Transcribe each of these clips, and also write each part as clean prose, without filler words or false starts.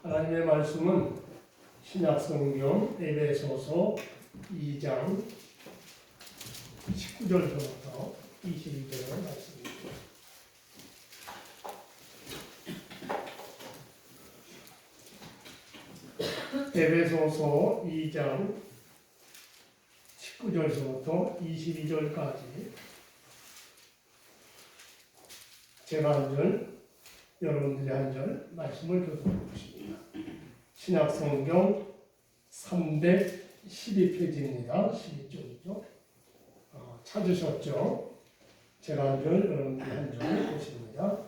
하나님의 말씀은 신약성경 에베소서 2장 19절부터 22절의 말씀입니다. 에베소서 2장 19절부터 22절까지 제가 한 절, 여러분들이 한 절 말씀을 교독해 보십니다. 신약성경 312페이지입니다. 12쪽이죠. 찾으셨죠? 제가 한 절, 여러분들이 한 절 보십니다.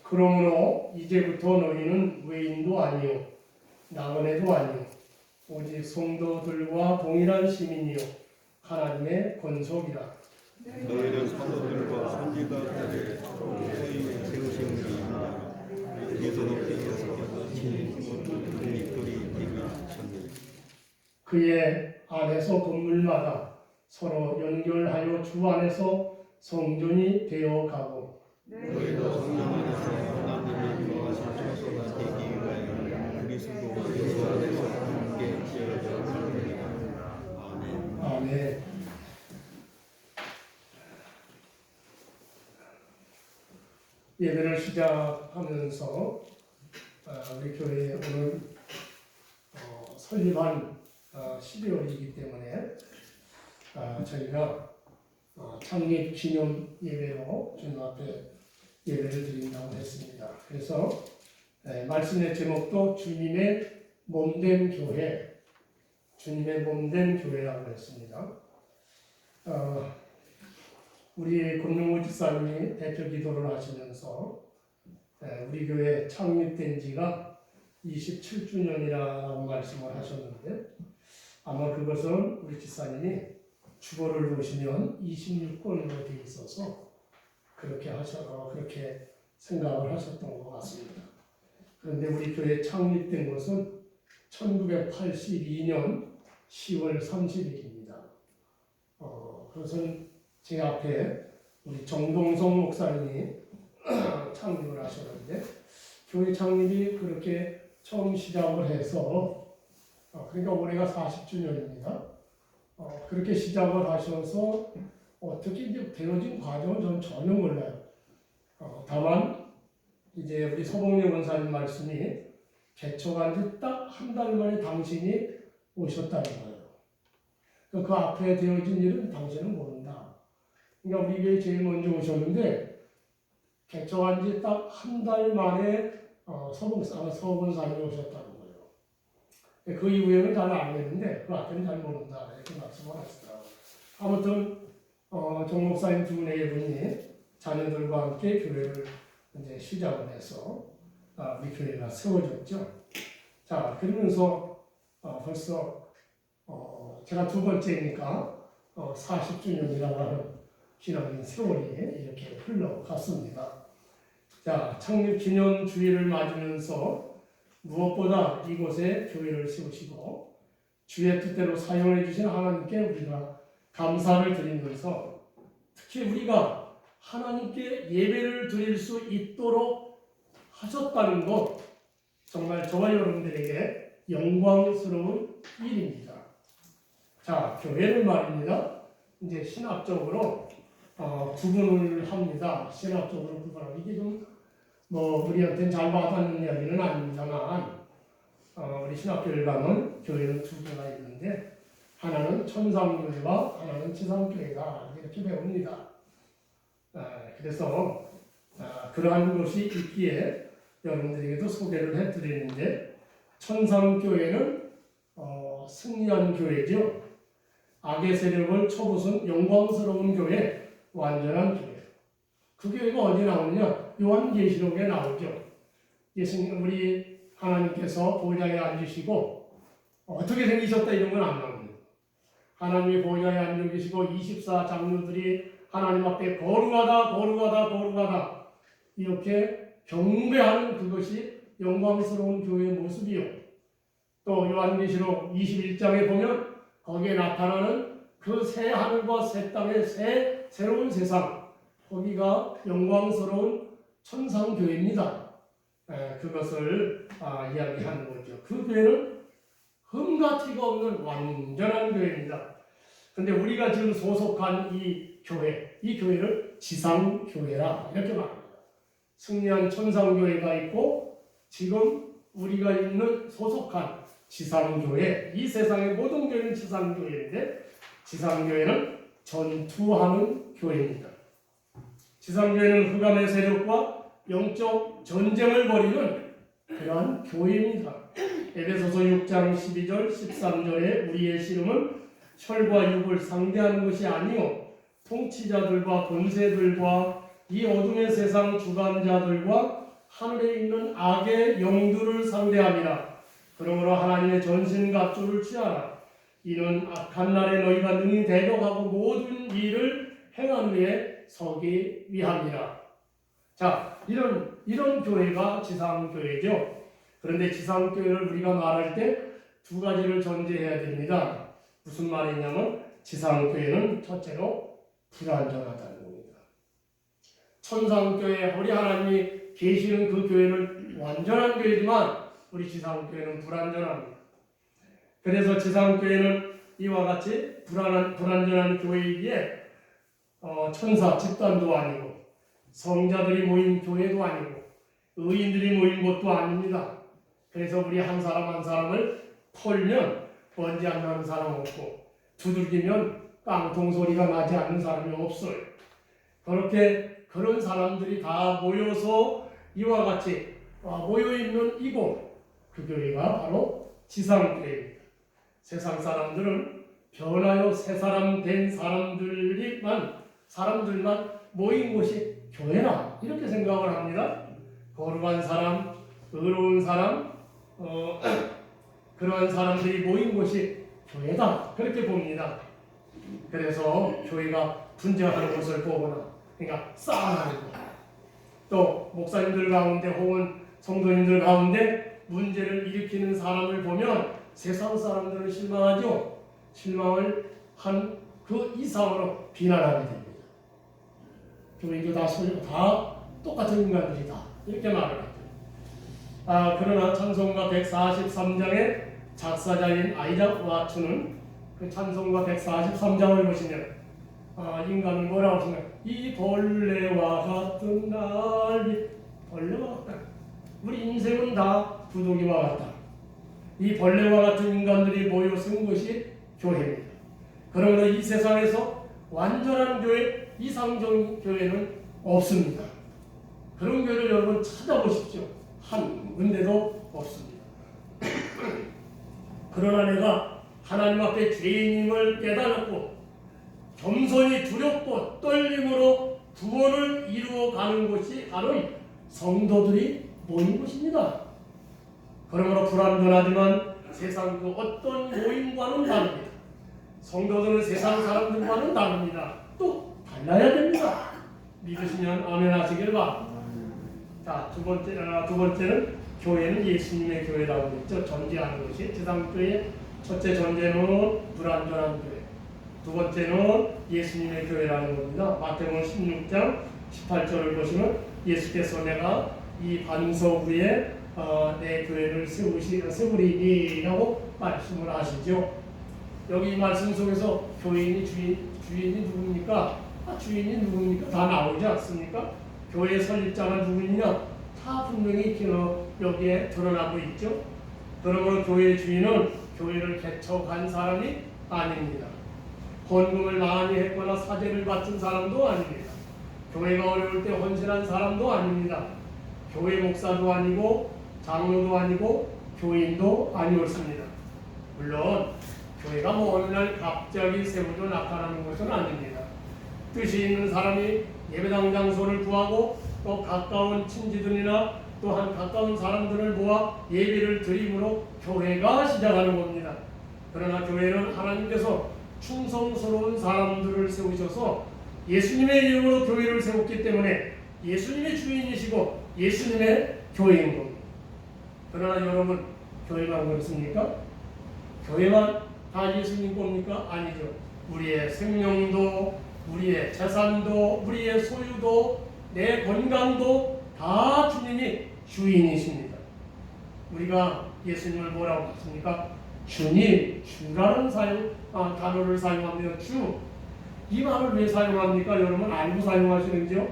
그러므로 이제부터 너희는 외인도 아니요 나그네도 아니요 오직 성도들과 동일한 시민이요 하나님의 권속이라. 너희는 사도들과 선지자들의 소위 세우심을 이루라. 예수님께서 친히 그리스도의 되게 하셨느니라. 그의 안에서 건물마다 서로 연결하여 주 안에서 성전이 되어가고 너희도 성령 안에서 하나님의 거하신 처소가 되기 위하여 그리스도와 예수 안에서 함께 지어져 가느니라. 아멘. 아멘. 예배를 시작하면서 우리 교회 오늘 설립한 12월이기 때문에 저희가 창립 기념 예배로 주님 앞에 예배를 드린다고 했습니다. 그래서 말씀의 제목도 주님의 몸된 교회, 주님의 몸된 교회라고 했습니다. 우리 권능우 집사님이 대표 기도를 하시면서 우리 교회 창립된 지가 27주년이라고 말씀을 하셨는데 아마 그것은 우리 집사님이 주보를 보시면 26권으로 되어 있어서 그렇게 생각을 하셨던 것 같습니다. 그런데 우리 교회 창립된 것은 1982년 10월 30일입니다. 그것은 제 앞에 우리 정동성 목사님이 창립을 하셨는데 교회 창립이 그렇게 처음 시작을 해서 그러니까 올해가 40주년입니다. 그렇게 시작을 하셔서 어떻게 이제 되어진 과정은 저는 전혀 몰라요. 다만 이제 우리 서봉래 원사님 말씀이 개척한 지 딱 한 달 만에 당신이 오셨다는 거예요. 그 앞에 되어진 일은 당신은 모른다. 그러니까 우리 교회 제일 먼저 오셨는데 개척한 지 딱 한 달 만에 서봉사님이 오셨다는 거예요. 그 이후에는 잘 알겠는데 그 앞에는 잘 모른다 이렇게 말씀을 하시더라고요. 아무튼 정 목사님 두 네 분이 자녀들과 함께 교회를 이제 시작을 해서 우리 교회가 세워졌죠. 자, 그러면서 벌써 제가 두 번째니까 40주년이라고 하는 기념인 세월이 이렇게 흘러갔습니다. 자, 창립 기념 주일을 맞으면서 무엇보다 이곳에 교회를 세우시고 주의 뜻대로 사용해 주신 하나님께 우리가 감사를 드리면서 특히 우리가 하나님께 예배를 드릴 수 있도록 하셨다는 것 정말 저와 여러분들에게 영광스러운 일입니다. 자, 교회를 말입니다. 이제 신학적으로 구분을 합니다. 신학적으로 구분하고 이게 좀 우리한테는 잘 와닿는 이야기는 아닙니다만 우리 신학교를 가면 교회는 두 개가 있는데 하나는 천상교회와 하나는 지상교회다 이렇게 배웁니다. 그래서 그러한 것이 있기에 여러분들에게도 소개를 해드리는데 천상교회는 승리한 교회죠. 악의 세력을 쳐부순 영광스러운 교회, 완전한 교회. 그 교회가 어디 나오느냐? 요한계시록에 나오죠. 예수님, 우리 하나님께서 보좌에 앉으시고 어떻게 생기셨다 이런 건 안 나옵니다. 하나님이 보좌에 앉아 계시고 24 장로들이 하나님 앞에 거룩하다, 거룩하다, 거룩하다 이렇게 경배하는 그것이 영광스러운 교회의 모습이요. 또 요한계시록 21장에 보면 거기에 나타나는 그 새 하늘과 새 땅의 새로운 세상 거기가 영광스러운 천상교회입니다. 그것을 이야기하는 거죠. 그 교회는 흠과 티가 없는 완전한 교회입니다. 근데 우리가 지금 소속한 이 교회를 지상교회라 이렇게 말합니다. 승리한 천상교회가 있고 지금 우리가 있는 소속한 지상교회, 이 세상의 모든 교회는 지상교회인데 지상교회는 전투하는 교회입니다. 지상교회는 흑암의 세력과 영적 전쟁을 벌이는 그러한 교회입니다. 에베소서 6장 12절 13절에 우리의 씨름은 혈과 육을 상대하는 것이 아니요 통치자들과 권세들과 이 어둠의 세상 주관자들과 하늘에 있는 악의 영들을 상대함이라. 그러므로 하나님의 전신갑주를 취하라. 이는 악한 날에 너희가 능히 대적하고 모든 일을 행한 후에 서기 위함이라. 자, 이런 교회가 지상교회죠. 그런데 지상교회를 우리가 말할 때 두 가지를 전제해야 됩니다. 무슨 말이냐면 지상교회는 첫째로 불완전하다는 겁니다. 천상교회, 우리 하나님이 계시는 그 교회는 완전한 교회지만 우리 지상교회는 불완전합니다. 그래서 지상교회는 이와 같이 불완전한 교회이기에 천사 집단도 아니고 성자들이 모인 교회도 아니고 의인들이 모인 곳도 아닙니다. 그래서 우리 한 사람 한 사람을 털면 먼지 안 나는 사람 없고 두들기면 깡통 소리가 나지 않는 사람이 없어요. 그런 사람들이 다 모여서 이와 같이 모여있는 이곳, 그 교회가 바로 지상교회입니다. 세상 사람들은 변하여 새 사람 된 사람들만 모인 곳이 교회라 이렇게 생각을 합니다. 거룩한 사람, 의로운 사람, 그러한 사람들이 모인 곳이 교회다 그렇게 봅니다. 그래서 교회가 분쟁하는 것을 보거나, 그러니까 싸움하는 것, 또 목사님들 가운데 혹은 성도님들 가운데 문제를 일으키는 사람을 보면 세상 사람들은 실망하죠. 실망을 한 그 이상으로 비난하게 됩니다. 교회도 다 똑같은 인간들이다 이렇게 말을 하죠. 그러나 찬송가 143장의 작사자인 아이작 와츠는 그 찬송가 143장을 보시면 인간은 뭐라고 하시면 이 벌레와 같은 날, 벌레와 같다. 우리 인생은 다 부동이와 같다. 이 벌레와 같은 인간들이 모여 쓴 것이 교회입니다. 그러므로 이 세상에서 완전한 교회, 이상적 교회는 없습니다. 그런 교회를 여러분 찾아보십시오. 한 군데도 없습니다. 그러나 내가 하나님 앞에 죄인임을 깨달았고 겸손히 두렵고 떨림으로 구원을 이루어가는 곳이 바로 성도들이 모인 곳입니다. 그러므로 불완전하지만 세상 그 어떤 모임과는 다릅니다. 성도들은 세상 사람들과는 다릅니다. 또 달라야 됩니다. 믿으시면 아멘 하시길 바랍니다. 자, 두 번째는 교회는 예수님의 교회라고 했죠. 전제하는 것이 지상교회. 첫째 전제는 불완전한 교회. 두 번째는 예수님의 교회라는 겁니다. 마태복음 16장 18절을 보시면 예수께서 내가 이 반석 위에 내 교회를 세우리라고 말씀을 하시죠. 여기 이 말씀 속에서 교인이 주인이 누굽니까? 주인이 누굽니까? 다 나오지 않습니까? 교회 설립자가 누구냐? 다 분명히 여기에 드러나고 있죠. 그러므로 교회의 주인은 교회를 개척한 사람이 아닙니다. 헌금을 많이 했거나 사제를 바친 사람도 아닙니다. 교회가 어려울 때 헌신한 사람도 아닙니다. 교회 목사도 아니고 장로도 아니고 교인도 아니었습니다. 물론 교회가 어느 날 갑자기 세워져 나타나는 것은 아닙니다. 뜻이 있는 사람이 예배당 장소를 구하고 또 가까운 친지들이나 또한 가까운 사람들을 모아 예배를 드림으로 교회가 시작하는 겁니다. 그러나 교회는 하나님께서 충성스러운 사람들을 세우셔서 예수님의 이름으로 교회를 세웠기 때문에 예수님의 주인이시고 예수님의 교회인 겁니다. 그러나 여러분, 교회만 그렇습니까? 교회만 다 예수님 겁니까? 아니죠. 우리의 생명도 우리의 재산도 우리의 소유도 내 건강도 다 주님이 주인이십니다. 우리가 예수님을 뭐라고 했습니까? 주님, 주라는 단어를 사용합니다. 주. 이 말을 왜 사용합니까? 여러분 알고 사용하시는지요?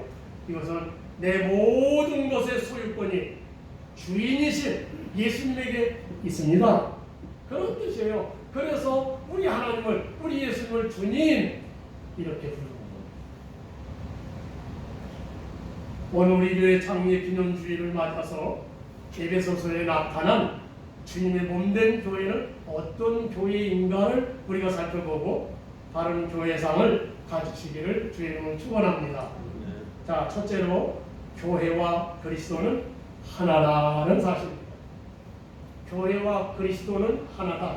이것은 내 모든 것의 소유권이 주인이신 예수님에게 있습니다. 그런 뜻이에요. 그래서 우리 하나님을, 우리 예수님을 주님 이렇게 부르는 겁니다. 오늘 우리 교회 창립 기념주일을 맞아서 에베소서에 나타난 주님의 몸된 교회는 어떤 교회인가를 우리가 살펴보고 바른 교회상을 가지시기를 주의 이름으로 축원합니다. 자, 첫째로 교회와 그리스도는 하나라는 사실입니다. 교회와 그리스도는 하나다.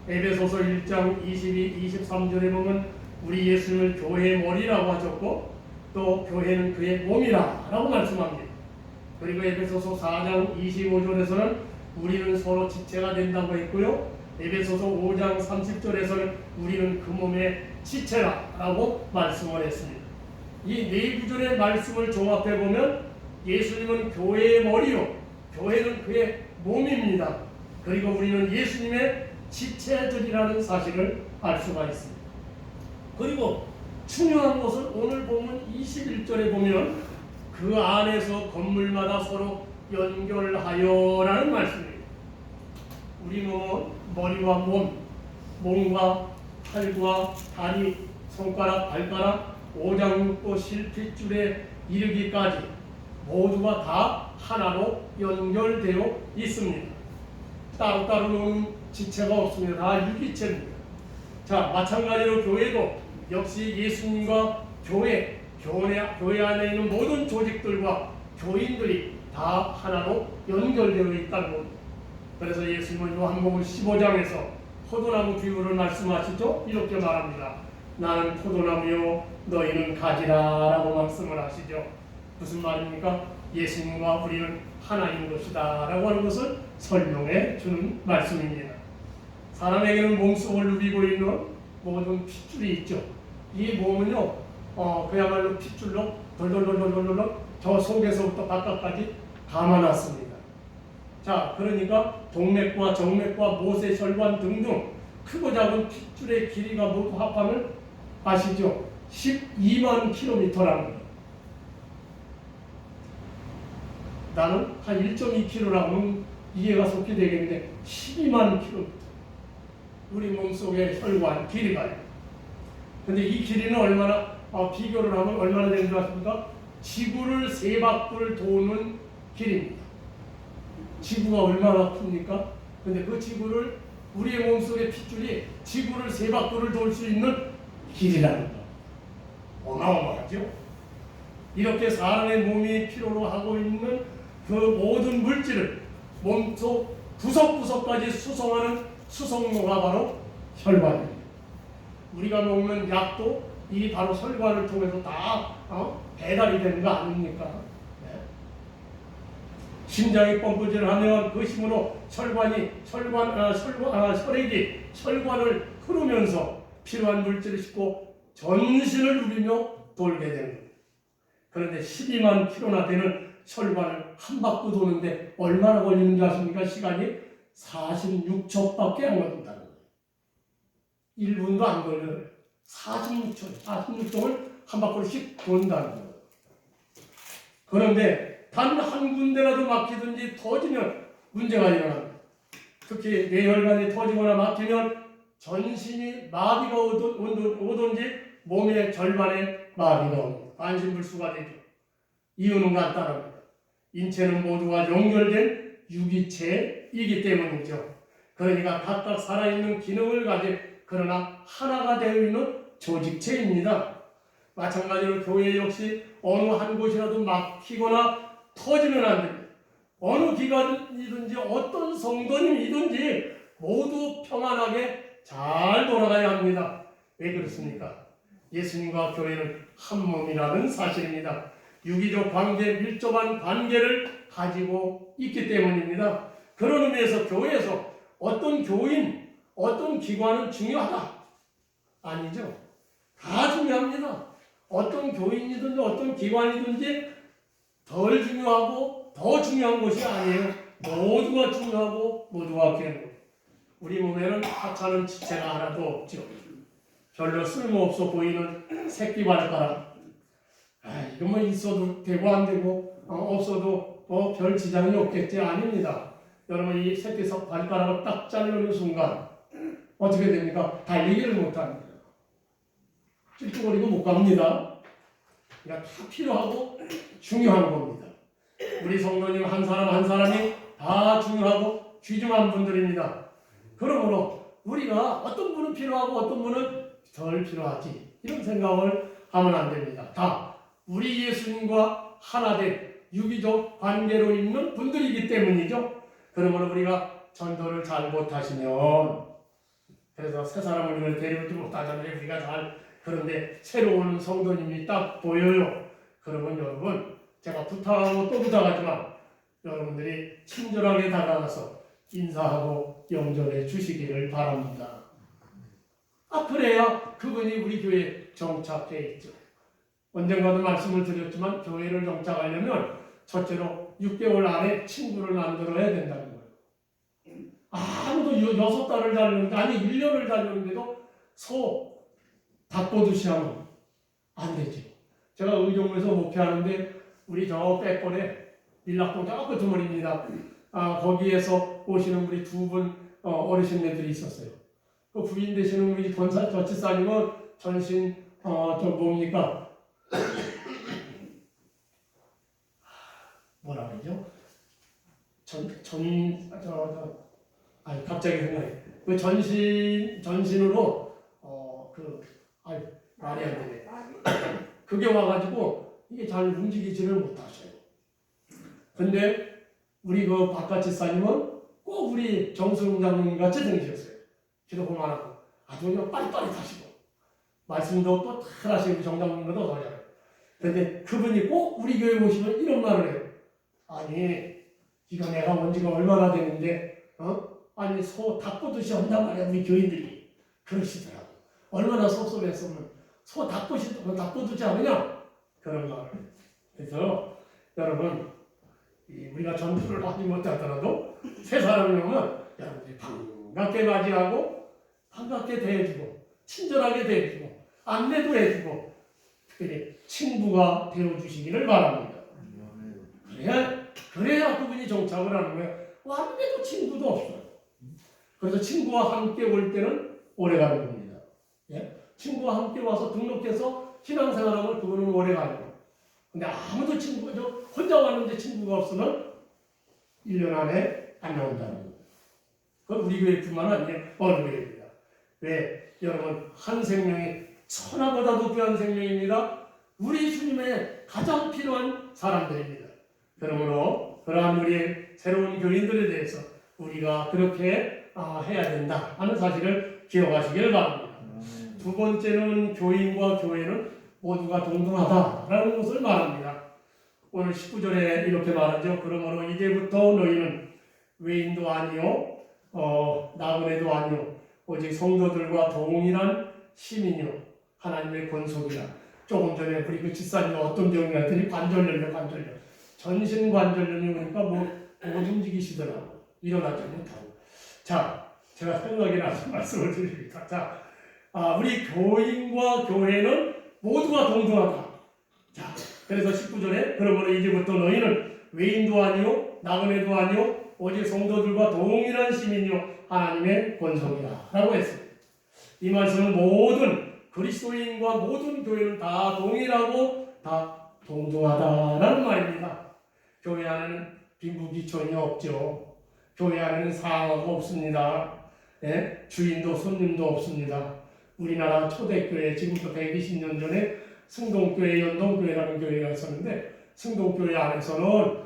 에베소서 1장 22, 23절에 보면 우리 예수님을 교회의 머리라고 하셨고 또 교회는 그의 몸이라 라고 말씀합니다. 그리고 에베소서 4장 25절에서는 우리는 서로 지체가 된다고 했고요. 에베소서 5장 30절에서는 우리는 그 몸의 지체라 라고 말씀을 했습니다. 이 네 구절의 말씀을 종합해보면 예수님은 교회의 머리요 교회는 그의 몸입니다. 그리고 우리는 예수님의 지체들이라는 사실을 알 수가 있습니다. 그리고 중요한 것은 오늘 보면 21절에 보면 그 안에서 건물마다 서로 연결하여라는 말씀입니다. 우리 몸은 머리와 몸과 팔과 다리, 손가락, 발가락, 오장육부, 실핏줄에 이르기까지 모두가 다 하나로 연결되어 있습니다. 따로따로 노는 지체가 없습니다. 다 유기체입니다. 자, 마찬가지로 교회도 역시 예수님과 교회 안에 있는 모든 조직들과 교인들이 다 하나로 연결되어 있다는 겁니다. 그래서 예수님은 요한복음 15장에서 포도나무 비유를 말씀하시죠. 이렇게 말합니다. 나는 포도나무요 너희는 가지라 라고 말씀을 하시죠. 무슨 말입니까? 예수님과 우리는 하나인 것이다 라고 하는 것을 설명해 주는 말씀입니다. 사람에게는 몸속을 누비고 있는 모든 핏줄이 있죠. 이 몸은요 그야말로 핏줄로 덜덜덜덜덜 저 속에서부터 바깥까지 감아놨습니다. 자, 그러니까 동맥과 정맥과 모세, 혈관 등등 크고 작은 핏줄의 길이가 모두 합하면 아시죠? 12만 킬로미터랍니다. 나는 한 1.2kg라고는 이해가 속히 되겠는데 12만 킬로미터. 우리 몸속의 혈관 길이가요. 근데 이 길이는 얼마나 비교를 하면 얼마나 되는 줄 아십니까? 지구를 세 바퀴를 도는 길입니다. 지구가 얼마나 큽니까? 근데 그 지구를 우리의 몸속의 핏줄이 지구를 세 바퀴를 돌 수 있는 길이라는 거. 어마어마하죠? 이렇게 사람의 몸이 필요로 하고 있는 그 모든 물질을 몸속 구석구석까지 수송하는 수송로가 바로 혈관입니다. 우리가 먹는 약도 이 바로 혈관을 통해서 다 배달이 되는 거 아닙니까? 네. 심장이 펌프질하면 그 힘으로 혈액이 혈관을 흐르면서 필요한 물질을 싣고 전신을 누비며 돌게 되는 겁니다. 그런데 12만 킬로나 되는 혈관을 한 바퀴 도는데 얼마나 걸리는지 아십니까? 시간이 46초밖에 안 걸린다는 거예요. 1분도 안 걸려요. 46초를 한 바퀴씩 돈다는 거예요. 그런데 단 한 군데라도 막히든지 터지면 문제가 일어납니다. 특히 뇌혈관이 터지거나 막히면 전신이 마비가 오든지 몸의 절반에 마비가 옵니다. 반신불수가 되죠. 이유는 간단합니다. 인체는 모두가 연결된 유기체이기 때문이죠. 그러니까 각각 살아있는 기능을 가진 그러나 하나가 되어 있는 조직체입니다. 마찬가지로 교회 역시 어느 한 곳이라도 막히거나 터지면 안 됩니다. 어느 기관이든지 어떤 성도님이든지 모두 평안하게 잘 돌아가야 합니다. 왜 그렇습니까? 예수님과 교회는 한 몸이라는 사실입니다. 유기적 관계, 밀접한 관계를 가지고 있기 때문입니다. 그런 의미에서 교회에서 어떤 교인, 어떤 기관은 중요하다? 아니죠. 다 중요합니다. 어떤 교인이든지 어떤 기관이든지 덜 중요하고 더 중요한 것이 아니에요. 모두가 중요하고 모두가 귀한 것. 우리 몸에는 하찮은 지체가 하나도 없죠. 별로 쓸모없어 보이는 새끼 발가락. 이건 뭐 있어도 되고 안 되고 없어도 뭐 별 지장이 없겠지. 아닙니다. 여러분 이 새끼 발가락을 딱 자르는 순간 어떻게 됩니까? 달리기를 못합니다. 찔뚝거리고 못 갑니다. 그러니까 다 필요하고 중요한 겁니다. 우리 성도님 한 사람 한 사람이 다 중요하고 귀중한 분들입니다. 그러므로 우리가 어떤 분은 필요하고 어떤 분은 덜 필요하지 이런 생각을 하면 안 됩니다. 다 우리 예수님과 하나 된 유기적 관계로 있는 분들이기 때문이죠. 그러므로 우리가 전도를 잘 못하시면 그래서 새 사람을 데려오지 못하잖아요. 우리가 잘 그런데 새로운 성도님이 딱 보여요. 그러면 여러분 제가 부탁하고 또 부탁하지만 여러분들이 친절하게 다가가서 인사하고 영접해 주시기를 바랍니다. 그래야 그분이 우리 교회에 정착해 있죠. 언젠가도 말씀을 드렸지만 교회를 정착하려면 첫째로 6개월 안에 친구를 만들어야 된다는 거예요. 아무도 6달을 다녔는데 아니 1년을 다녔는데도 소 닭보듯이 하면 안 되죠. 제가 의정부에서 목회하는데 우리 저 빼골에 밀락동 저 끝머리입니다. 거기에서 오시는 우리 두 분 어르신네들이 있었어요. 그 부인 되시는 우리 저치사님은 전신 뭡니까? 뭐라 그러죠? 갑자기 생각해. 그 전신으로 말이 안 되네. 그게 와가지고 이게 잘 움직이지를 못하셔요. 근데 우리 그 박가치사님은 꼭 우리 정수웅 장로님 같이 생기셨어요. 기도 그만하고 아주 그냥 빠릿빠릿하시고 말씀도 또 잘하시고 정장님도 더 잘해요. 근데 그분이 꼭 우리 교회 오시면 이런 말을 해요. 아니 이거 내가 온 지가 얼마나 되는데 아니 소 닭보듯이 한단 말이야 우리 교인들이 그러시더라고. 얼마나 섭섭했으면 소 닭보듯이 하느냐 그런 말을. 그래서 여러분 우리가 전투를 하지 못하더라도 새 사람이 오면 여러분들이 반갑게 맞이하고 반갑게 대해주고 친절하게 대해주고 안내도 해주고 특별히 친구가 되어주시기를 바랍니다. 그래야 그분이 정착을 하는 거예요. 왔는데도 친구도 없어요. 그래서 친구와 함께 올 때는 오래가는 겁니다. 예? 친구와 함께 와서 등록해서 신앙생활하면 그분은 오래가요. 근데 아무도 혼자 왔는데 친구가 없으면 1년 안에 안 나온다는 거예요. 그건 우리 교회뿐만 아니에요. 어느 교회입니다. 왜? 여러분 한 생명이 천하보다도 귀한 생명입니다. 우리 주님의 가장 필요한 사람들입니다. 그러므로 그러한 우리의 새로운 교인들에 대해서 우리가 그렇게 해야 된다 하는 사실을 기억하시길 바랍니다. 두 번째는 교인과 교회는 모두가 동등하다라는 것을 말합니다. 오늘 19절에 이렇게 말하죠. 그러므로 이제부터 너희는 외인도 아니요 나그네도 아니요 오직 성도들과 동일한 시민이요 하나님의 권속이라. 조금 전에 우리 그 집사님이 어떤 병이 했더니 관절염 전신관절염이 오니까 못 움직이시더라고. 일어나지 못하고. 자, 제가 생각이 나서 말씀을 드립니다. 자, 우리 교인과 교회는 모두가 동등하다. 자, 그래서 19절에 그러므로 이제부터 너희는 외인도 아니요 나그네도 아니요 오직 성도들과 동일한 시민이요 하나님의 권속이라 라고 했습니다. 이 말씀은 모든 그리스도인과 모든 교회는 다 동일하고 다 동등하다라는 말입니다. 교회 안에는 빈부귀천이 없죠. 교회 안에는 상하가 없습니다. 네? 주인도 손님도 없습니다. 우리나라 초대교회 지금부터 120년 전에 승동교회, 연동교회라는 교회가 있었는데 승동교회 안에서는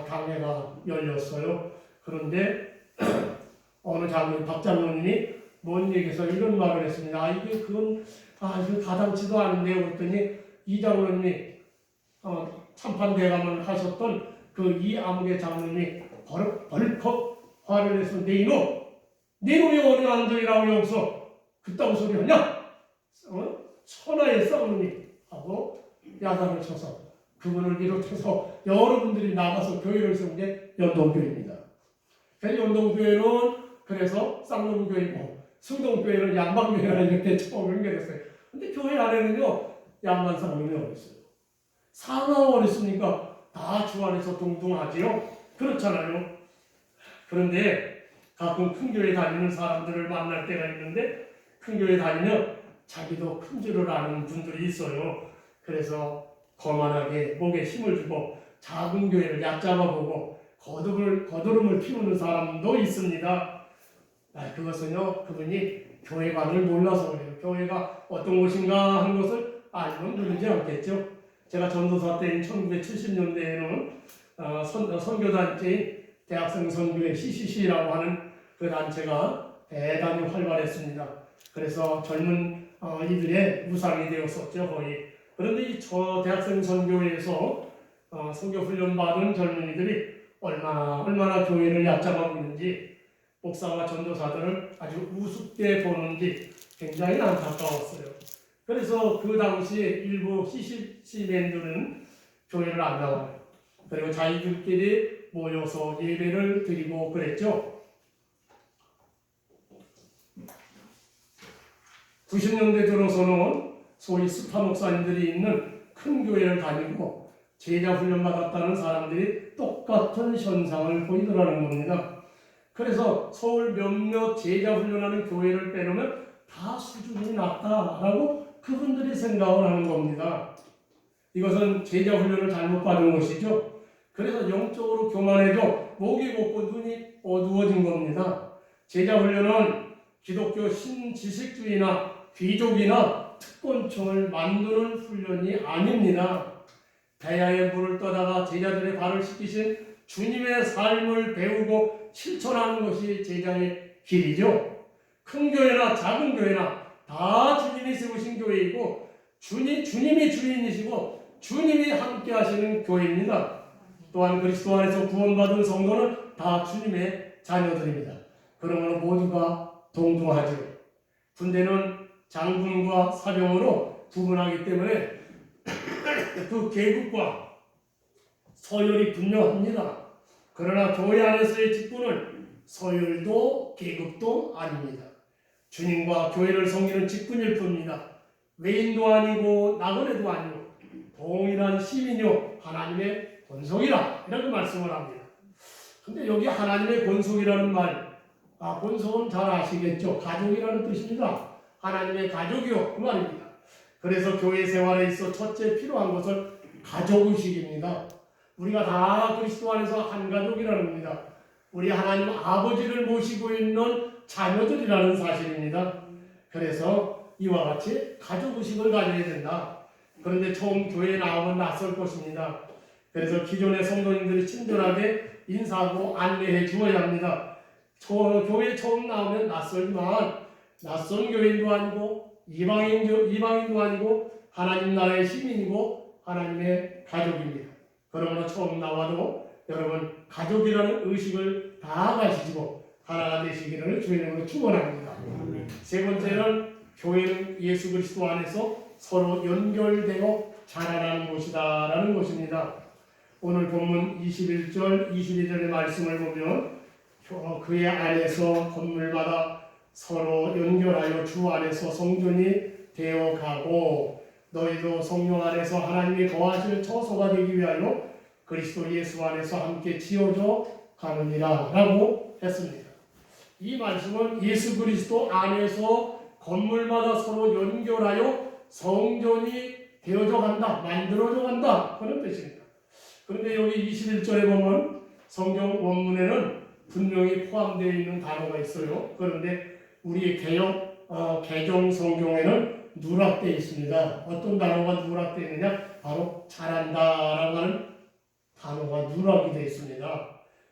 당회가 열렸어요. 그런데 어느 장로님, 박 장로님이 뭔 얘기해서 이런 말을 했습니다. 그건 가당치도 않은데요. 그랬더니 이 장로님이 참판대감을 하셨던 그 이 아무개 장로님이 벌컥 화를 내서 내 이놈이 어느 안전이라고 여기서 그따구 소리 하냐? 천하의 쌍놈이 하고 야단을 쳐서 그분을 비롯해서 여러분들이 나가서 교회를 세운 게 연동교회입니다. 연동교회는 그래서 쌍용교회고 승동교회는 양방교회라 이렇게 처음 연결했어요. 근데 교회 안에는요 양만 상황이 어딨어요. 상황 어딨으니까 다 주 안에서 동등하지요. 그렇잖아요. 그런데 가끔 큰 교회 다니는 사람들을 만날 때가 있는데 큰 교회 다니면 자기도 큰 줄을 아는 분들이 있어요. 그래서 거만하게 목에 힘을 주고 작은 교회를 얕잡아보고 거드름을 피우는 사람도 있습니다. 그것은요 그분이 교회관을 몰라서 그래요. 교회가 어떤 곳인가 하는 것을 알면 누르지 않겠죠. 제가 전도사 때인 1970년대에는 선교단체인 대학생 선교회 CCC라고 하는 그 단체가 대단히 활발했습니다. 그래서 젊은 이들의 우상이 되었었죠 거의. 그런데 이 대학생 선교회에서 선교훈련 받은 젊은이들이 얼마나 교회를 얕잡아고 있는지 목사와 전도사들을 아주 우습게 보는지 굉장히 안타까웠어요. 그래서 그 당시에 일부 CCC맨들은 교회를 안 나와요. 그리고 자기들끼리 모여서 예배를 드리고 그랬죠. 90년대 들어서는 소위 스타 목사님들이 있는 큰 교회를 다니고 제자 훈련 받았다는 사람들이 똑같은 현상을 보이더라는 겁니다. 그래서 서울 몇몇 제자 훈련하는 교회를 빼놓으면 다 수준이 낮다라고 그분들이 생각을 하는 겁니다. 이것은 제자 훈련을 잘못 받은 것이죠. 그래서 영적으로 교만해져 목이 곱고 눈이 어두워진 겁니다. 제자 훈련은 기독교 신지식주의나 귀족이나 특권층을 만드는 훈련이 아닙니다. 대야의 물을 떠다가 제자들의 발을 씻기신 주님의 삶을 배우고 실천하는 것이 제자의 길이죠. 큰 교회나 작은 교회나 다 주님이 세우신 교회이고 주님이 주인이시고 주님이 함께 하시는 교회입니다. 또한 그리스도 안에서 구원받은 성도는 다 주님의 자녀들입니다. 그러므로 모두가 동등하죠. 군대는 장군과 사병으로 구분하기 때문에 그 계급과 서열이 분명합니다. 그러나 교회 안에서의 직분은 서열도 계급도 아닙니다. 주님과 교회를 섬기는 직분일 뿐입니다. 외인도 아니고 나그네도 아니고 동일한 시민이요 하나님의 권속이라 이렇게 말씀을 합니다. 근데 여기 하나님의 권속이라는 말, 권속은 잘 아시겠죠? 가족이라는 뜻입니다. 하나님의 가족이요 그 말입니다. 그래서 교회 생활에 있어 첫째 필요한 것은 가족의식입니다. 우리가 다 그리스도 안에서 한 가족이라는 겁니다. 우리 하나님 아버지를 모시고 있는 자녀들이라는 사실입니다. 그래서 이와 같이 가족의식을 가져야 된다. 그런데 처음 교회에 나오면 낯설 것입니다. 그래서 기존의 성도님들이 친절하게 인사하고 안내해 주어야 합니다. 교회에 처음 나오면 낯설지만 낯선 교인도 아니고 이방인도 아니고 하나님 나라의 시민이고 하나님의 가족입니다. 그러므로 처음 나와도 여러분 가족이라는 의식을 다 가지시고 하나가 되시기를 주의 이름으로 축원합니다. 세 번째는 교회는 예수 그리스도 안에서 서로 연결되어 자라나는 곳이다라는 것입니다. 오늘 본문 21절 22절의 말씀을 보면 그의 안에서 건물마다 서로 연결하여 주 안에서 성전이 되어가고 너희도 성령 안에서 하나님이 거하실 처소가 되기 위하여 그리스도 예수 안에서 함께 지어져 가느니라 라고 했습니다. 이 말씀은 예수 그리스도 안에서 건물마다 서로 연결하여 성전이 되어져 간다, 만들어져 간다 그런 뜻입니다. 그런데 여기 21절에 보면 성경 원문에는 분명히 포함되어 있는 단어가 있어요. 그런데 우리 개정 성경에는 누락되어 있습니다. 어떤 단어가 누락되어 있느냐? 바로 잘한다라고 하는 단어가 누락이 되어 있습니다.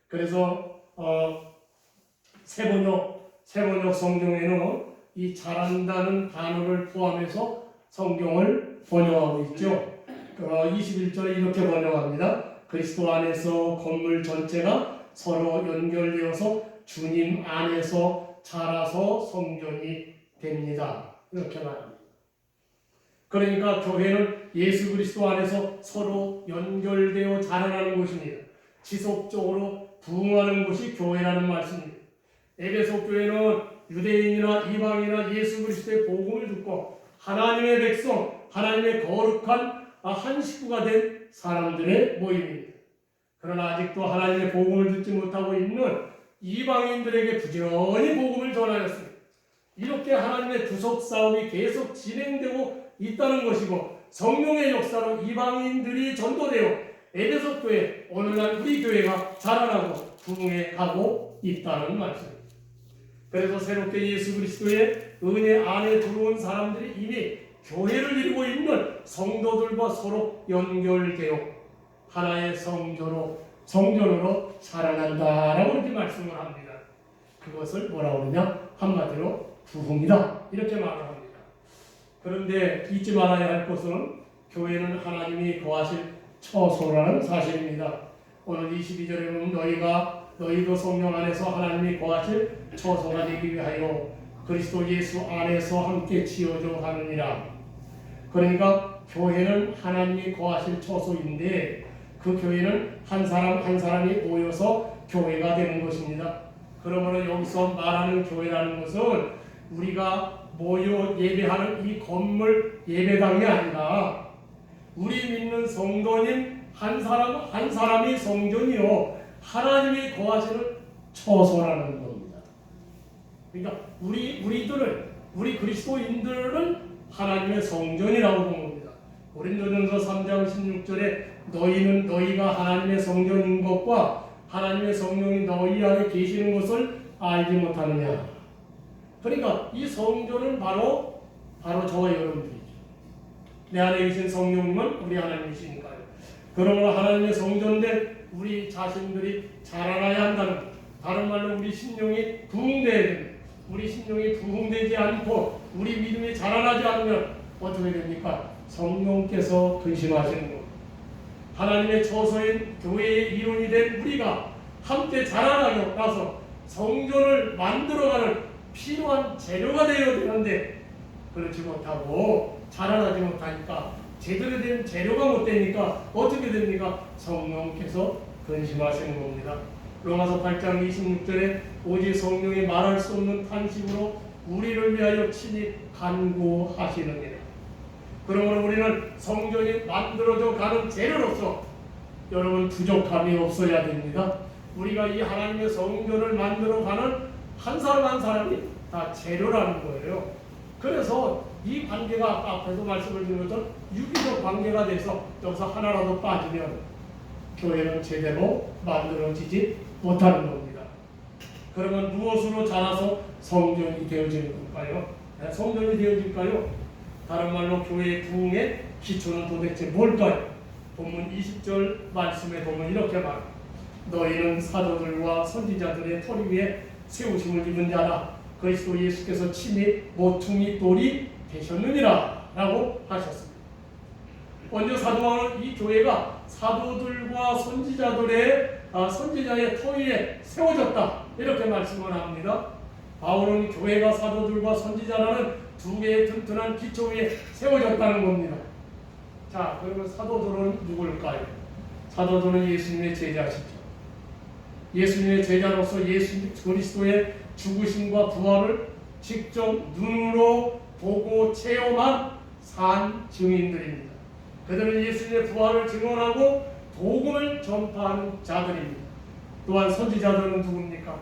그래서 세번역 성경에는 이 잘한다는 단어를 포함해서 성경을 번역하고 있죠. 21절에 이렇게 번역합니다. 그리스도 안에서 건물 전체가 서로 연결되어서 주님 안에서 자라서 성전이 됩니다. 이렇게 말합니다. 그러니까 교회는 예수 그리스도 안에서 서로 연결되어 자라나는 곳입니다. 지속적으로 부흥하는 곳이 교회라는 말씀입니다. 에베소 교회는 유대인이나 이방인이나 예수 그리스도의 복음을 듣고 하나님의 백성, 하나님의 거룩한 한 식구가 된 사람들의 모임입니다. 그러나 아직도 하나님의 복음을 듣지 못하고 있는 이방인들에게 부지런히 복음을 전하였습니다. 이렇게 하나님의 구속 싸움이 계속 진행되고 있다는 것이고 성령의 역사로 이방인들이 전도되어 에베소 교회, 오늘날 우리 교회가 자라나고 부흥해 가고 있다는 말씀입니다. 그래서 새롭게 예수 그리스도의 은혜 안에 들어온 사람들이 이미 교회를 이루고 있는 성도들과 서로 연결되어 하나의 성전으로 자라난다라고 이렇게 말씀을 합니다. 그것을 뭐라고 그러냐? 한마디로 부흥이다 이렇게 말을 합니다. 그런데 잊지 말아야 할 것은 교회는 하나님이 거하실 처소라는 사실입니다. 오늘 22절에 보면 너희도 성령 안에서 하나님이 거하실 처소가 되기 위하여 그리스도 예수 안에서 함께 지어져 가느니라. 그러니까 교회는 하나님이 거하실 처소인데 그 교회는 한 사람 한 사람이 모여서 교회가 되는 것입니다. 그러므로 여기서 말하는 교회라는 것은 우리가 모여 예배하는 이 건물 예배당이 아니라 우리 믿는 성도님 한 사람 한 사람이 성전이요 하나님이 거하시는 처소라는 겁니다. 그러니까 우리 그리스도인들은 하나님의 성전이라고 본 겁니다. 고린도전서 3장 16절에 너희가 하나님의 성전인 것과 하나님의 성령이 너희 안에 계시는 것을 알지 못하느냐. 그러니까 이 성전은 바로 저와 여러분들이죠. 내 안에 계신 성령님은 우리 하나님이시니까요. 그러므로 하나님의 성전된 우리 자신들이 자라나야 한다는 것. 다른 말로 우리 심령이 부흥돼야 됩니다. 우리 심령이 부흥되지 않고 우리 믿음이 자라나지 않으면 어떻게 됩니까? 성령께서 근심하시는 것. 하나님의 처소인 교회의 일원이 된 우리가 함께 자라나고 나서 성전을 만들어가는 필요한 재료가 되어야 되는데 그렇지 못하고 자라나지 못하니까 제대로 된 재료가 못 되니까 어떻게 됩니까? 성령께서 근심하시는 겁니다. 로마서 8장 26절에 오직 성령이 말할 수 없는 탄식으로 우리를 위하여 친히 간구하시느니라. 그러므로 우리는 성전이 만들어져 가는 재료로서 여러분 부족함이 없어야 됩니다. 우리가 이 하나님의 성전을 만들어 가는 한 사람 한 사람이 다 재료라는 거예요. 그래서 이 관계가 아까 앞에서 말씀을 드린 것처럼 유기적 관계가 돼서 여기서 하나라도 빠지면 교회는 제대로 만들어지지 못하는 겁니다. 그러면 무엇으로 자라서 성전이 되어지는 걸까요? 성전이 되어질까요? 다른 말로 교회의 부흥의 기초는 도대체 뭘까요? 본문 20절 말씀에 보면 이렇게 말합니다. 너희는 사도들과 선지자들의 토리 위에 세우심을 입은 자라 그리스도 예수께서 친히 모퉁이 돌이 되셨느니라 라고 하셨습니다. 먼저 사도왕은 이 교회가 사도들과 선지자의 터 위에 세워졌다 이렇게 말씀을 합니다. 바울은 교회가 사도들과 선지자라는 두 개의 튼튼한 기초 위에 세워졌다는 겁니다. 자, 그러면 사도들은 누굴까요? 사도들은 예수님의 제자시죠. 예수님의 제자로서 예수 그리스도의 죽으심과 부활을 직접 눈으로 보고 체험한 산 증인들입니다. 그들은 예수님의 부활을 증언하고 복음을 전파하는 자들입니다. 또한 선지자들은 누굽니까?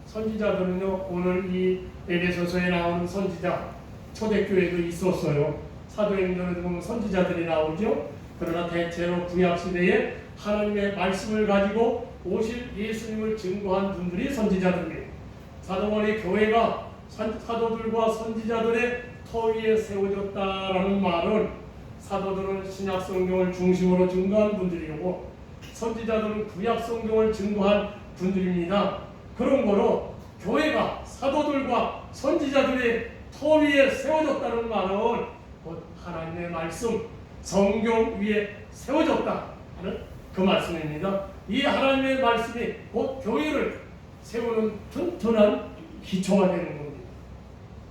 선지자들은요, 오늘 이 에베소서에 나오는 선지자, 초대교회도 있었어요. 사도행전에 보면 선지자들이 나오죠. 그러나 대체로 구약시대에 하나님의 말씀을 가지고 오실 예수님을 증거한 분들이 선지자들입니다. 사도원의 교회가 사도들과 선지자들의 터 위에 세워졌다라는 말은 사도들은 신약 성경을 중심으로 증거한 분들이고 선지자들은 구약 성경을 증거한 분들입니다. 그런 거로 교회가 사도들과 선지자들의 터 위에 세워졌다는 말은 곧 하나님의 말씀, 성경 위에 세워졌다 하는 그 말씀입니다. 이 하나님의 말씀이 곧 교회를 세우는 튼튼한 기초가 되는 겁니다.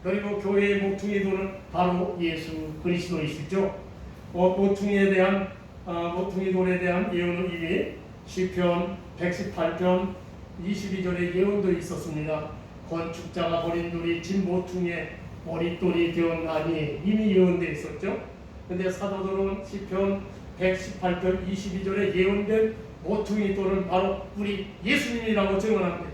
그리고 교회의 모퉁이도는 바로 예수 그리스도이시죠. 모퉁이에 대한 모퉁이돌에 대한 예언은 이미 시편 118편 22절에 예언도 있었습니다. 건축자가 버린 돌이 진 모퉁이에 머릿돌이 되었나니 이미 예언되어 있었죠. 근데 사도들은 시편 118편 22절에 예언된 모퉁이 돌은 바로 우리 예수님이라고 증언합니다.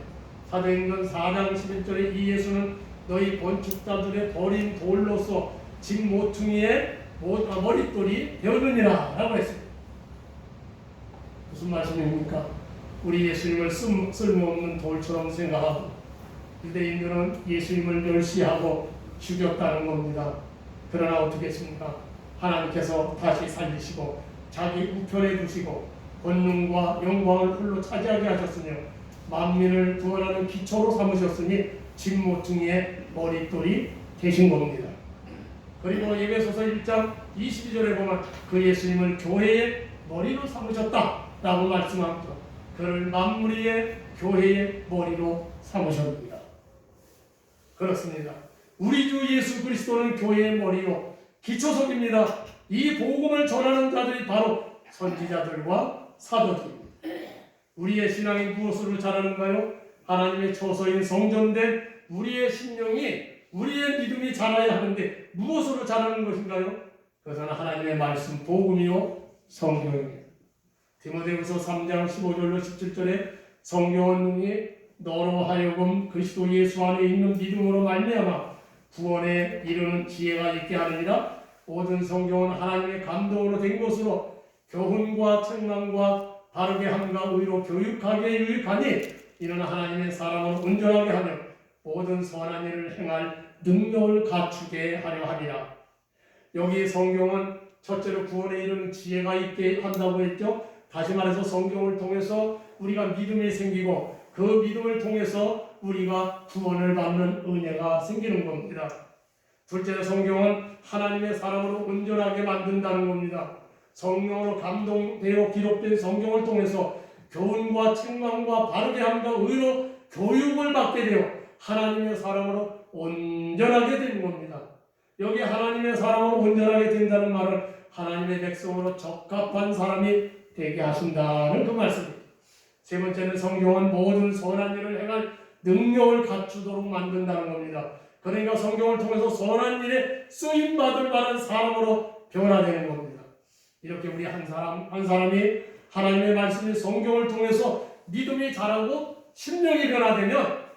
사도행전 4장 11절에 이 예수는 너희 건축자들의 버린 돌로서 진 모퉁이에 머릿돌이 되었느니라 라고 했습니다. 무슨 말씀입니까? 우리 예수님을 쓸모없는 돌처럼 생각하고 유대인들은 예수님을 멸시하고 죽였다는 겁니다. 그러나 어떻겠습니까? 하나님께서 다시 살리시고 자기 우편에 두시고 권능과 영광을 홀로 차지하게 하셨으며 만민을 구원하는 기초로 삼으셨으니 진 모퉁이의 머릿돌이 되신 겁니다. 그리고 에베소서 1장 22절에 보면 그 예수님을 교회의 머리로 삼으셨다라고 말씀합니다. 그를 만물 위의 교회의 머리로 삼으셨습니다. 그렇습니다. 우리 주 예수 그리스도는 교회의 머리요 기초석입니다. 이 복음을 전하는 자들이 바로 선지자들과 사도들입니다. 우리의 신앙이 무엇으로 자라는가요? 하나님의 처소인 성전된 우리의 심령이 우리의 믿음이 자라야 하는데 무엇으로 자라는 것인가요? 그것은 하나님의 말씀 복음이요 성경입니다. 디모데후서 3장 15절로 17절에 성경은 능히 너로 하여금 그리스도 예수 안에 있는 믿음으로 말미암아 구원에 이르는 지혜가 있게 하느니라. 모든 성경은 하나님의 감동으로 된 것으로 교훈과 책망과 바르게 함과 의로 교육하기에 유익하니 이는 하나님의 사람을 온전하게 하며 모든 선한 일을 행할 능력을 갖추게 하려 함이라. 여기 성경은 첫째로 구원에 이르는 지혜가 있게 한다고 했죠. 다시 말해서 성경을 통해서 우리가 믿음이 생기고 그 믿음을 통해서 우리가 구원을 받는 은혜가 생기는 겁니다. 둘째로 성경은 하나님의 사람으로 온전하게 만든다는 겁니다. 성령으로 감동되어 기록된 성경을 통해서 교훈과 책망과 바르게 함과 의로 교육을 받게 되어 하나님의 사람으로 온전하게 되는 겁니다. 여기 하나님의 사람으로 온전하게 된다는 말은 하나님의 백성으로 적합한 사람이 되게 하신다는 그 말씀입니다. 세 번째는 성경은 모든 선한 일을 행할 능력을 갖추도록 만든다는 겁니다. 그러니까 성경을 통해서 선한 일에 쓰임받을 만한 사람으로 변화되는 겁니다. 이렇게 우리 한 사람이 하나님의 말씀인 성경을 통해서 믿음이 자라고 심령이 변화되면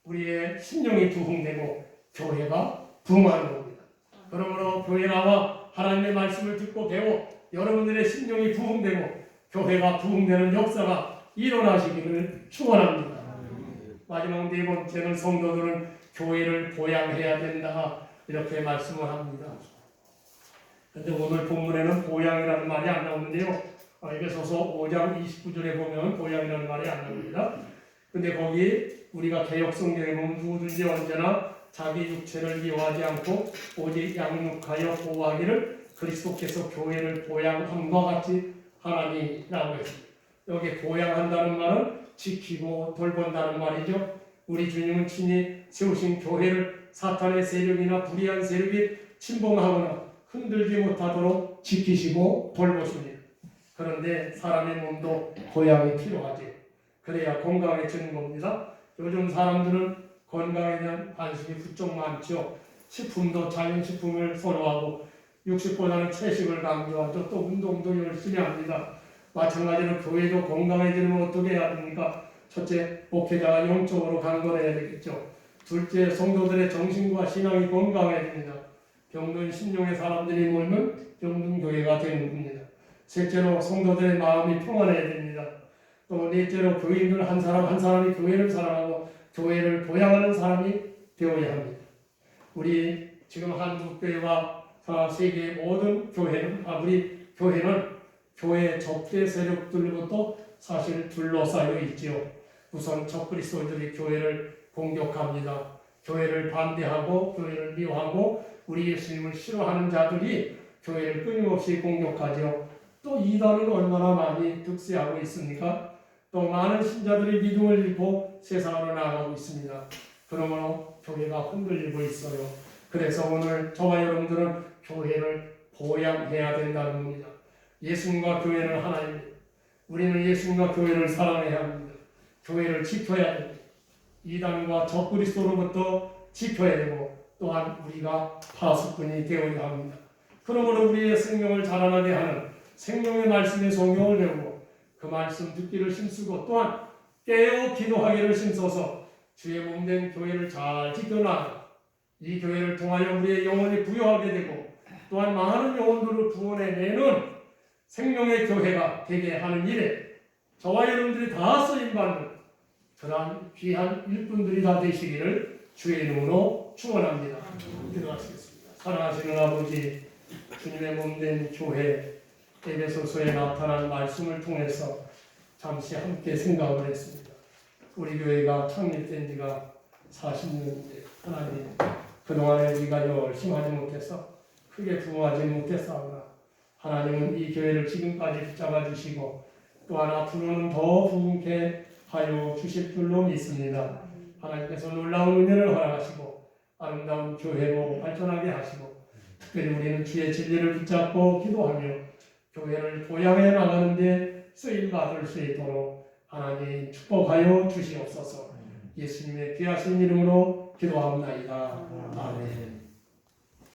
우리의 심령이 부흥되고 교회가 부흥하는 겁니다. 그러므로 교회 나와 하나님의 말씀을 듣고 배워 여러분들의 심령이 부흥되고 교회가 부흥되는 역사가 일어나시기를 축원합니다. 마지막 네 번째는 성도들은 교회를 보양해야 된다 이렇게 말씀을 합니다. 그런데 오늘 본문에는 보양이라는 말이 안 나오는데요. 에베소서 5장 29절에 보면 보양이라는 말이 안 나옵니다. 근데 거기 우리가 개역 성경에 보면 누구든지 언제나 자기 육체를 미워하지 않고 오직 양육하여 보호하기를 그리스도께서 교회를 보양함과 같이 하나니라고 했습니다. 여기 보양한다는 말은 지키고 돌본다는 말이죠. 우리 주님은 친히 세우신 교회를 사탄의 세력이나 불의한 세력이 침범하거나 흔들지 못하도록 지키시고 돌보십니다. 그런데 사람의 몸도 보양이 필요하죠. 그래야 건강해지는 겁니다. 요즘 사람들은 건강에 대한 관심이 부쩍 많죠. 식품도 자연식품을 선호하고 육식보다는 채식을 강조하죠. 또 운동도 열심히 합니다. 마찬가지로 교회도 건강해지려면 어떻게 해야 됩니까? 첫째, 목회자가 영적으로 강건해야 되겠죠. 둘째, 성도들의 정신과 신앙이 건강해야 됩니다. 병든 심령의 사람들이 모이면 병든 교회가 되는 겁니다. 셋째로, 성도들의 마음이 평안해야 됩니다. 또 넷째로, 교인들 한 사람 한 사람이 교회를 사랑하고 교회를 보양하는 사람이 되어야 합니다. 우리 지금 한국교회와 세계 모든 교회는 우리 교회는 교회 적대 세력들로부터 사실 둘러싸여 있지요. 우선 적그리스도들이 교회를 공격합니다. 교회를 반대하고 교회를 미워하고 우리 예수님을 싫어하는 자들이 교회를 끊임없이 공격하죠. 또 이단은 얼마나 많이 득세하고 있습니까? 또 많은 신자들이 믿음을 잃고 세상으로 나가고 있습니다. 그러므로 교회가 흔들리고 있어요. 그래서 오늘 저와 여러분들은 교회를 보양해야 된다는 겁니다. 예수님과 교회는 하나입니다. 우리는 예수님과 교회를 사랑해야 합니다. 교회를 지켜야 됩니다. 이단과 적그리스도로부터 지켜야 되고 또한 우리가 파수꾼이 되어야 합니다. 그러므로 우리의 생명을 자라나게 하는 생명의 말씀의 성경을 배우고 그 말씀 듣기를 힘쓰고 또한 깨어 기도하기를 힘써서 주의 몸된 교회를 잘 지켜나가 이 교회를 통하여 우리의 영혼이 부여하게 되고 또한 많은 영혼들을 구원해내는 생명의 교회가 되게 하는 일에 저와 여러분들이 다 쓰임받는 그러한 귀한 일꾼들이 다 되시기를 주의 이름으로 축원합니다. 기도하시겠습니다. 사랑하시는 아버지, 주님의 몸된 교회 에베소서에 나타난 말씀을 통해서 잠시 함께 생각을 했습니다. 우리 교회가 창립된 지가 40년인데 하나님 그동안에 우리가 열심히 하지 못해서 크게 부흥하지 못했사오나 하나님은 이 교회를 지금까지 붙잡아 주시고 또한 앞으로는 더 부흥케 하여 주실 줄로 믿습니다. 하나님께서 놀라운 은혜를 허락하시고 아름다운 교회로 발전하게 하시고 특별히 우리는 주의 진리를 붙잡고 기도하며 교회를 보양해 나가는데 쓰임받을 수 있도록 하나님 축복하여 주시옵소서. 예수님의 귀하신 이름으로 기도합니다. 아멘.